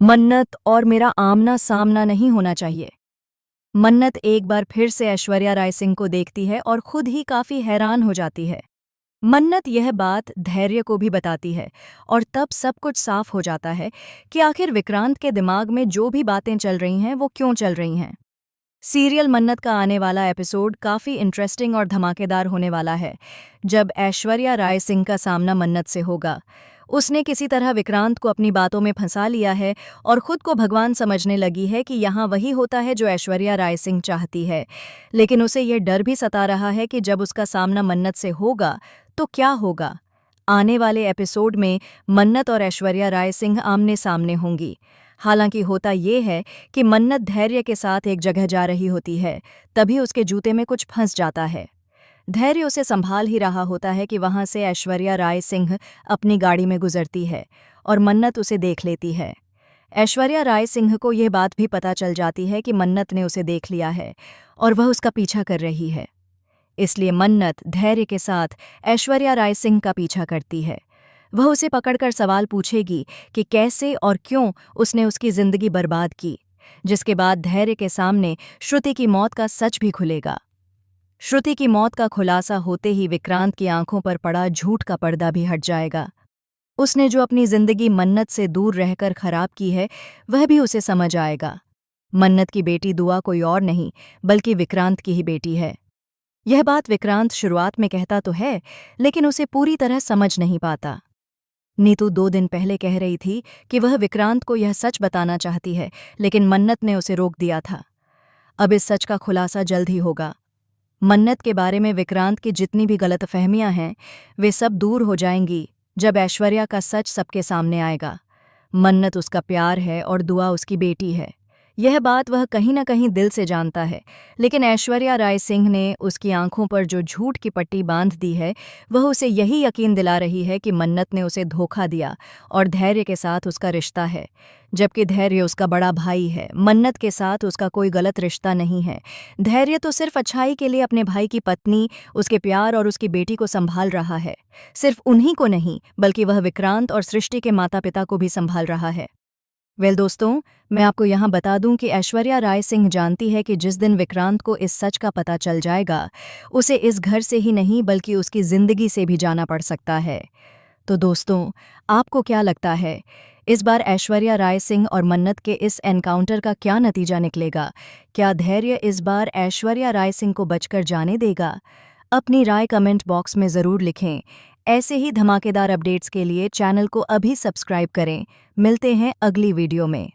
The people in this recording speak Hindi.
मन्नत और मेरा आमना सामना नहीं होना चाहिए। मन्नत एक बार फिर से ऐश्वर्या राय सिंह को देखती है और खुद ही काफी हैरान हो जाती है। मन्नत यह बात धैर्य को भी बताती है और तब सब कुछ साफ हो जाता है कि आखिर विक्रांत के दिमाग में जो भी बातें चल रही हैं वो क्यों चल रही हैं। सीरियल मन्नत का आने वाला एपिसोड काफी इंटरेस्टिंग और धमाकेदार होने वाला है। जब ऐश्वर्या राय सिंह का सामना मन्नत से होगा, उसने किसी तरह विक्रांत को अपनी बातों में फंसा लिया है और खुद को भगवान समझने लगी है कि यहाँ वही होता है जो ऐश्वर्या राय सिंह चाहती है। लेकिन उसे यह डर भी सता रहा है कि जब उसका सामना मन्नत से होगा तो क्या होगा। आने वाले एपिसोड में मन्नत और ऐश्वर्या राय सिंह आमने सामने होंगी। हालांकि होता ये है कि मन्नत धैर्य के साथ एक जगह जा रही होती है, तभी उसके जूते में कुछ फंस जाता है। धैर्य उसे संभाल ही रहा होता है कि वहां से ऐश्वर्या राय सिंह अपनी गाड़ी में गुजरती है और मन्नत उसे देख लेती है। ऐश्वर्या राय सिंह को यह बात भी पता चल जाती है कि मन्नत ने उसे देख लिया है और वह उसका पीछा कर रही है। इसलिए मन्नत धैर्य के साथ ऐश्वर्या राय सिंह का पीछा करती है। वह उसे पकड़कर सवाल पूछेगी कि कैसे और क्यों उसने उसकी जिंदगी बर्बाद की, जिसके बाद धैर्य के सामने श्रुति की मौत का सच भी खुलेगा। श्रुति की मौत का खुलासा होते ही विक्रांत की आंखों पर पड़ा झूठ का पर्दा भी हट जाएगा। उसने जो अपनी जिंदगी मन्नत से दूर रहकर खराब की है, वह भी उसे समझ आएगा। मन्नत की बेटी दुआ कोई और नहीं बल्कि विक्रांत की ही बेटी है। यह बात विक्रांत शुरुआत में कहता तो है, लेकिन उसे पूरी तरह समझ नहीं पाता। नीतू 2 दिन पहले कह रही थी कि वह विक्रांत को यह सच बताना चाहती है, लेकिन मन्नत ने उसे रोक दिया था। अब इस सच का खुलासा जल्द ही होगा। मन्नत के बारे में विक्रांत की जितनी भी गलतफहमियां हैं, वे सब दूर हो जाएंगी जब ऐश्वर्या का सच सबके सामने आएगा। मन्नत उसका प्यार है और दुआ उसकी बेटी है। यह बात वह कहीं न कहीं दिल से जानता है, लेकिन ऐश्वर्या राय सिंह ने उसकी आंखों पर जो झूठ की पट्टी बांध दी है, वह उसे यही यकीन दिला रही है कि मन्नत ने उसे धोखा दिया और धैर्य के साथ उसका रिश्ता है, जबकि धैर्य उसका बड़ा भाई है। मन्नत के साथ उसका कोई गलत रिश्ता नहीं है। धैर्य तो सिर्फ अच्छाई के लिए अपने भाई की पत्नी, उसके प्यार और उसकी बेटी को संभाल रहा है। सिर्फ उन्हीं को नहीं, बल्कि वह विक्रांत और सृष्टि के माता पिता को भी संभाल रहा है। दोस्तों, मैं आपको यहाँ बता दूं कि ऐश्वर्या राय सिंह जानती है कि जिस दिन विक्रांत को इस सच का पता चल जाएगा, उसे इस घर से ही नहीं बल्कि उसकी जिंदगी से भी जाना पड़ सकता है। तो दोस्तों, आपको क्या लगता है, इस बार ऐश्वर्या राय सिंह और मन्नत के इस एनकाउंटर का क्या नतीजा निकलेगा? क्या धैर्य इस बार ऐश्वर्या राय सिंह को बचकर जाने देगा? अपनी राय कमेंट बॉक्स में ज़रूर लिखें। ऐसे ही धमाकेदार अपडेट्स के लिए चैनल को अभी सब्सक्राइब करें। मिलते हैं अगली वीडियो में।